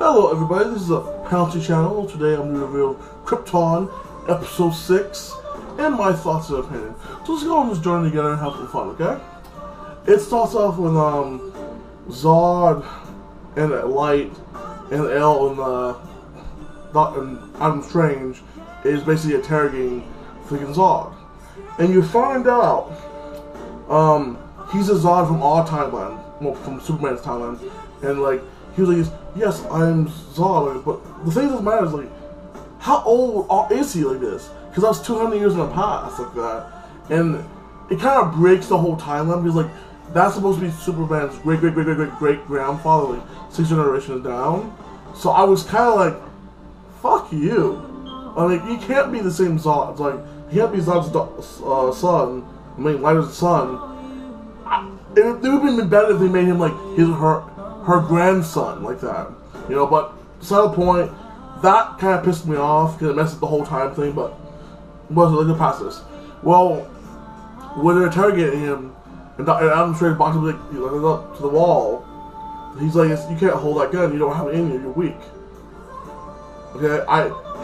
Hello everybody, this is a Penalty Channel. Today I'm going to reveal Krypton, Episode 6, and my thoughts and opinion. So let's go on this journey together and have some fun, okay? It starts off with Zod and Light and El and Adam Strange is basically interrogating freaking Zod. And you find out he's a Zod from our timeline, well, from Superman's timeline, and like he was like, yes, I'm Zod, but the thing that matters is like, how old is he like this? Because that was 200 years in the past, like that, and it kind of breaks the whole timeline because like that's supposed to be Superman's great grandfather, like 6 generations down. So I was kind of like, fuck you. I mean, you can't be the same Zod. It's like he can't be Zod's son. I mean, Lighter's son. It would have been better if they made him like her grandson, like that, you know. But beside the point, that kind of pissed me off because it messed up the whole time thing. But let's get past this. Well, when they're interrogating him, and Adam Strange boxes him like, up to the wall, he's like, "You can't hold that gun. You don't have it in you. You're weak." Okay,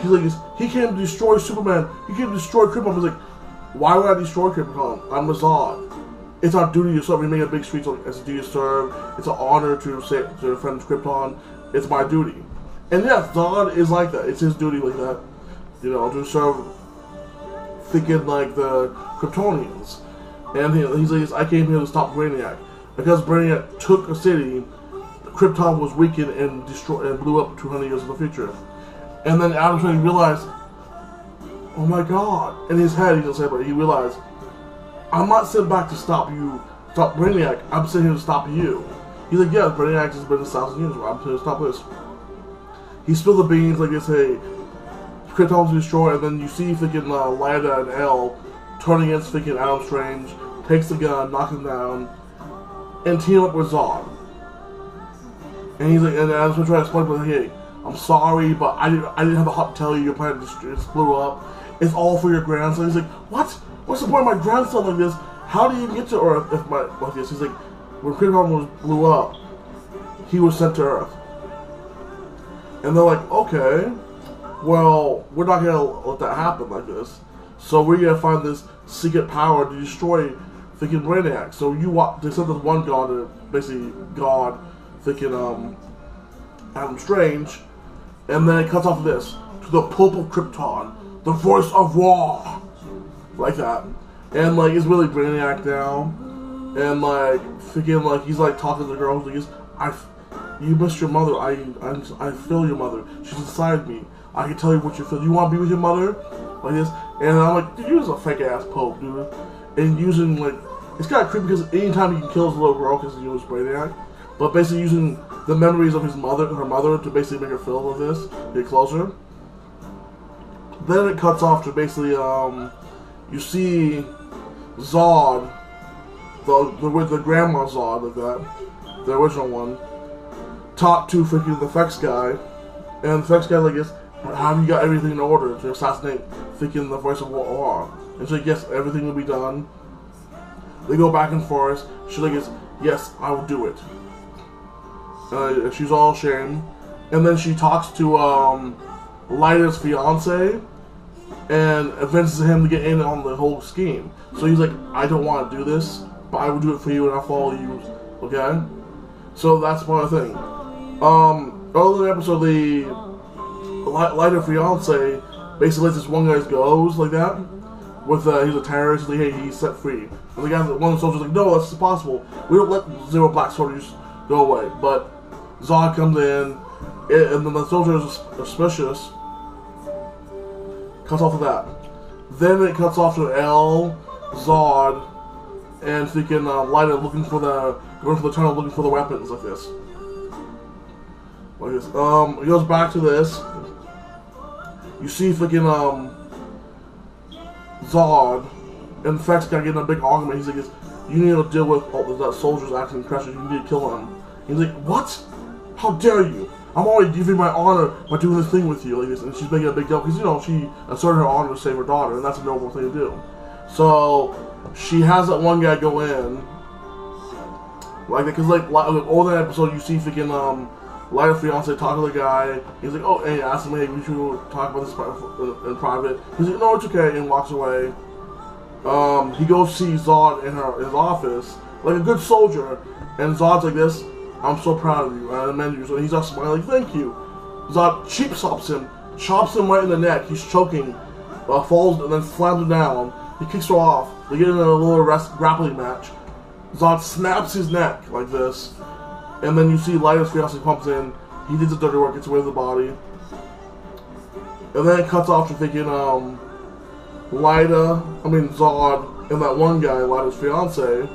he's like, he came to destroy Superman. He came to destroy Krypton. He's like, why would I destroy Krypton? I'm a Zod. It's our duty to serve. We make a big speech like, it's a duty to serve. It's an honor to defend Krypton. It's my duty. And yeah, Zod is like that. It's his duty like that, you know, to serve thinking like the Kryptonians. And he's like, I came here to stop Brainiac. Because Brainiac took a city, Krypton was weakened and destroyed and blew up 200 years in the future. And then Adam Strange realized, oh my god. In his head, he didn't say it, but he realized, I'm not sitting back to stop Brainiac. I'm sitting here to stop you. He's like, yeah, Brainiac has been 1,000 years. I'm here to stop this. He spilled the beans like this, hey, Krypton's destroyed, and then you see freaking Lyda and El turning against freaking Adam Strange, takes the gun, knocks him down, and team up with Zod. And he's like, and Adam Strange trying to explain, but hey, I'm sorry, but I didn't have the heart to tell you your planet just blew up. It's all for your grandson. He's like, what? What's the point of my grandson like this? How do you get to Earth if like this? He's like, when Krypton blew up, he was sent to Earth. And they're like, okay, well, we're not gonna let that happen like this. So we're gonna find this secret power to destroy freaking Brainiac. So they sent this one god, basically God, freaking Adam Strange, and then it cuts off this to the Pope of Krypton, the voice of war. Like that, and like it's really Brainiac now, and like freaking like he's like talking to the girl. He's like, you missed your mother. I feel your mother. She's inside me. I can tell you what you feel. You want to be with your mother, like this? And I'm like, dude, you're just a fake ass Pope, dude. And using like, it's kind of creepy because anytime he can kill his little girl because he was Brainiac, but basically using the memories of her mother to basically make her feel with this, get closer. Then it cuts off to basically you see Zod, the grandma Zod, like that, the original one, talk to freaking the effects guy, and the effects guy like, yes, have you got everything in order to assassinate freaking the voice of war? And she's like, yes, everything will be done. They go back and forth. She's like, yes, I will do it. She's all ashamed, and then she talks to Lyda's fiance, and evinces him to get in on the whole scheme. So he's like, I don't want to do this, but I will do it for you and I'll follow you, okay? So that's one thing. Earlier in the episode, the Lyda fiance basically lets this one guy go, like that, with, he's a terrorist, like, hey, he's set free. And the guy, one of the soldiers like, no, that's impossible. We don't let Zero Black soldiers go away. But Zod comes in, and then the soldier is suspicious, cuts off of that. Then it cuts off to El, Zod, and freaking Lyda going for the tunnel looking for the weapons like this. Like this. It goes back to this. You see freaking Zod and Fex guy getting a big argument. He's like, you need to deal with all that soldiers acting pressure. You need to kill him. He's like, what? How dare you? I'm already giving my honor by doing this thing with you, like this, and she's making a big deal because, you know, she asserted her honor to save her daughter, and that's a noble thing to do. So she has that one guy go in, like that, because like over that episode, you see freaking Lighter fiance talking to the guy. He's like, oh, and he asks him, hey, we should talk about this in private. He's like, no, it's okay, and walks away. He goes see Zod in his office, like a good soldier, and Zod's like this, I'm so proud of you, I commend you. So he's all smiling, like, thank you. Zod cheap chops him right in the neck, he's choking, falls and then slams him down. He kicks her off, they get in a little grappling match. Zod snaps his neck like this, and then you see Lighter's fiance comes in, he did the dirty work, gets away with the body. And then it cuts off to thinking, Zod and that one guy, Lighter's fiance,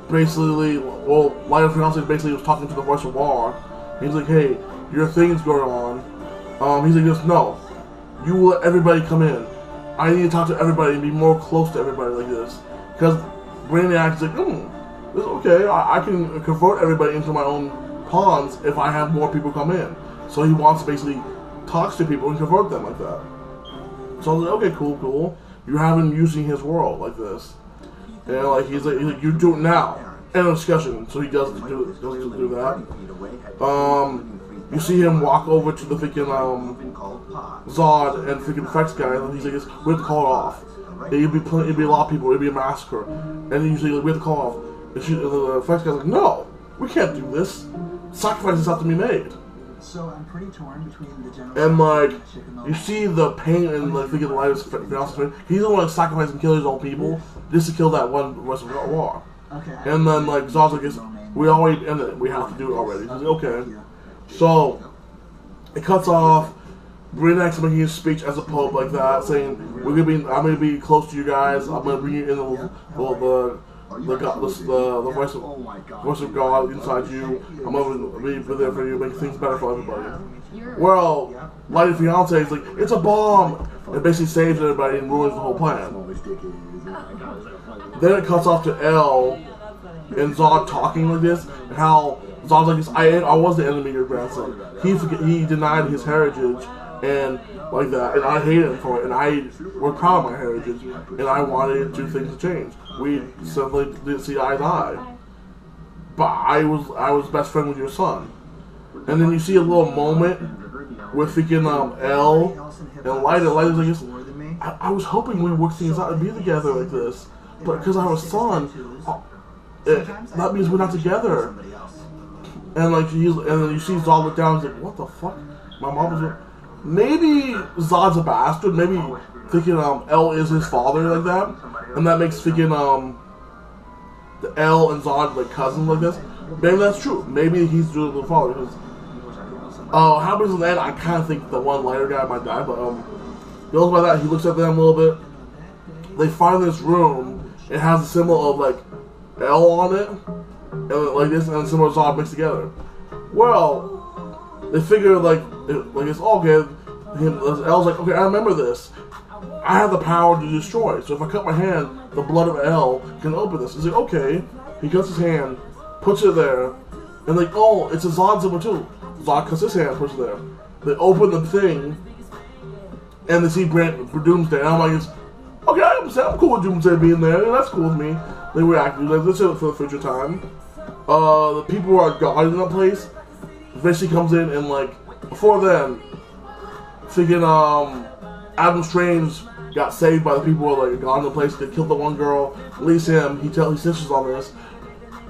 basically, Lighter's fiance basically was talking to the voice of war. He's like, hey, your thing's going on. He's like, no, you will let everybody come in. I need to talk to everybody and be more close to everybody like this. Because Brainiac is like, this is okay, I can convert everybody into my own pawns if I have more people come in. So he wants to basically talk to people and convert them like that. So I was like, okay, cool. You have him using his world like this. And like he's like you do it now. End of discussion. So he does do that. You see him walk over to the freaking Zod and freaking effects guy, and he's like, we have to call it off. It'd be a lot of people, it'd be a massacre. And then usually like, we have to call it off. And the effects guy's like, no, we can't do this. Sacrifices have to be made. So I'm pretty torn between the general and like you see the pain and like thinking the Lighter's fiance. He's the one like sacrificing and killing his own people just to kill that one Western war. Okay. And then like Zod's like, we already ended it. We have to do it already. He's like, okay. So it cuts off. Brainiac's making his speech as a pope like that, saying I'm gonna be close to you guys. I'm gonna bring you in the voice of God inside you. I'm gonna be there for you, make things better for everybody. Well, Lighter fiance is like, it's a bomb. It basically saves everybody and ruins the whole plan. Then it cuts off to L and Zod talking like this, and how Zod's like, I was the enemy of your grandson. He denied his heritage and like that, and I hated him for it, and I was proud of my heritage, and I wanted things to change. We simply didn't see eye to eye, but I was best friend with your son. And then you see a little moment with freaking L and Lighter. Lighter's like, I was hoping we'd work things out and be together like this, but because I have a son, that means we're not together. And like and then you see Zod look down, he's like, what the fuck? My mom was like, maybe Zod's a bastard, maybe thinking L is his father like that, and that makes thinking the L and Zod like cousins like this. Maybe that's true. Maybe he's doing the father, because what happens in the end, I kind of think the one Lighter guy might die, but he goes by that, he looks at them a little bit. They find this room, it has a symbol of like L on it, and like this, and the symbol of Zod mixed together. Well, they figure like it's all good. L's like, okay, I remember this. I have the power to destroy. So if I cut my hand, the blood of L can open this. He's like, okay. He cuts his hand, puts it there, and like, oh, it's a Zod symbol too. Zod cuts his hand, puts it there. They open the thing, and they see Doomsday. And I'm like, okay, I'm cool with Doomsday being there. That's cool with me. They react. Like, let's do it for the future time. The people who are guarding that place eventually comes in, and like before then, thinking Adam Strange got saved by the people who like guarding the place. They killed the one girl, release him. He snitches on this.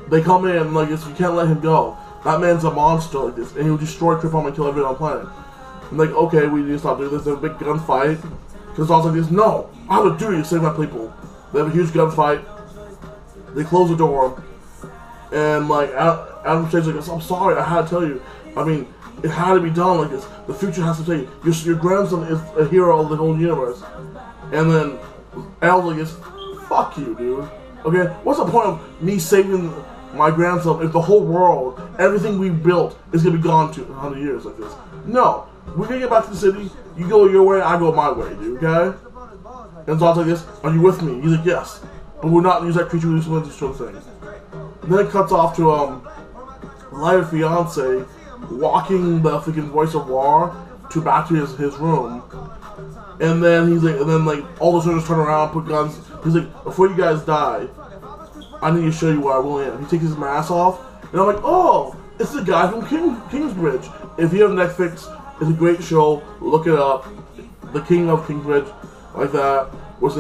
They come in like this. You can't let him go. That man's a monster like this, and he'll destroy Krypton and kill everyone on the planet. I'm like, okay, we need to stop doing this. There's a big gunfight. Because I was like this, no, I have a duty to save my people. They have a huge gunfight. They close the door. And like, Adam Strange's like, I'm sorry, I had to tell you. I mean, it had to be done like this. The future has to tell you. Your grandson is a hero of the whole universe. And then Al's like, fuck you, dude. Okay, what's the point of me saving my grandson if the whole world, everything we built, is going to be gone to 100 years like this? No. We're going to get back to the city. You go your way, I go my way, dude, okay? And Zod's like this, are you with me? He's like, yes. But we're not use that creature, we just want to destroy things. And then it cuts off to, Lighter fiance walking the freaking voice of war back to his room. And then he's like, all the soldiers turn around, put guns. He's like, before you guys die, I need to show you where I really am. He takes his mask off, and I'm like, oh, It's the guy from Kingsbridge. If you have Netflix, it's a great show. Look it up. The King of Kingsbridge, like that, was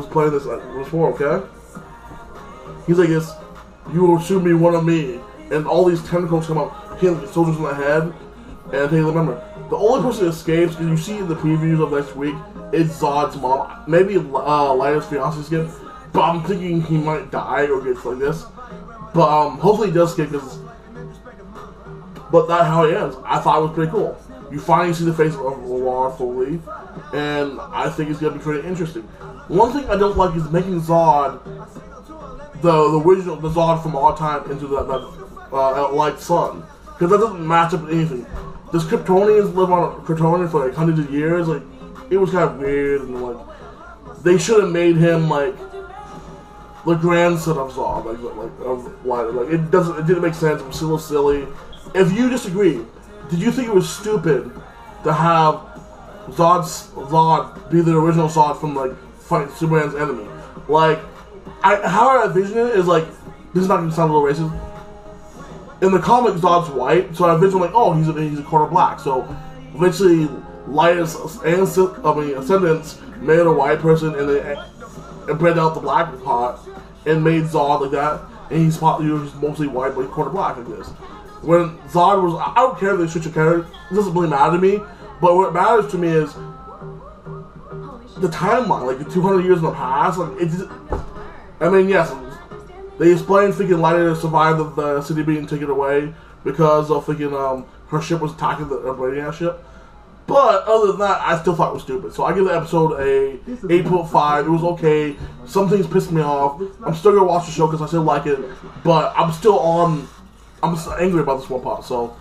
playing this before. Okay. He's like this. You will soon be one of me, and all these tentacles come up, hitting soldiers in the head. And hey, remember, the only person that escapes, and you see in the previews of next week, is Zod's mom. Maybe Lyra's fiance escapes, but I'm thinking he might die or get like this. But hopefully he does escape, but that's how it ends. I thought it was pretty cool. You finally see the face of Lara fully, and I think it's gonna be pretty interesting. One thing I don't like is making Zod the original, the Zod from all time, into that light sun, because that doesn't match up with anything. Does Kryptonians live on Krypton for like hundreds of years? Like, it was kind of weird, and like they should have made him like the grandson of Zod, of Light. Like it didn't make sense. It was a little silly. If you disagree, did you think it was stupid to have Zod be the original Zod from like fighting Superman's enemy? Like, how I envision it is like, this is not gonna sound a little racist. In the comic, Zod's white, so I envision like, oh, he's a quarter black. So eventually, Lyra's ascendants made a white person and bred out the black part and made Zod like that, and he's mostly white but quarter black like this. When Zod was, I don't care if they switch a character, it doesn't really matter to me, but what matters to me is the timeline, like the 200 years in the past. Like I mean, yes, they explained freaking Lyra survived the city being taken away because of freaking her ship was attacking the Brainiac ship. But other than that, I still thought it was stupid. So I give the episode a 8.5. It was okay. Some things pissed me off. I'm still gonna watch the show because I still like it, but I'm still angry about this one part. So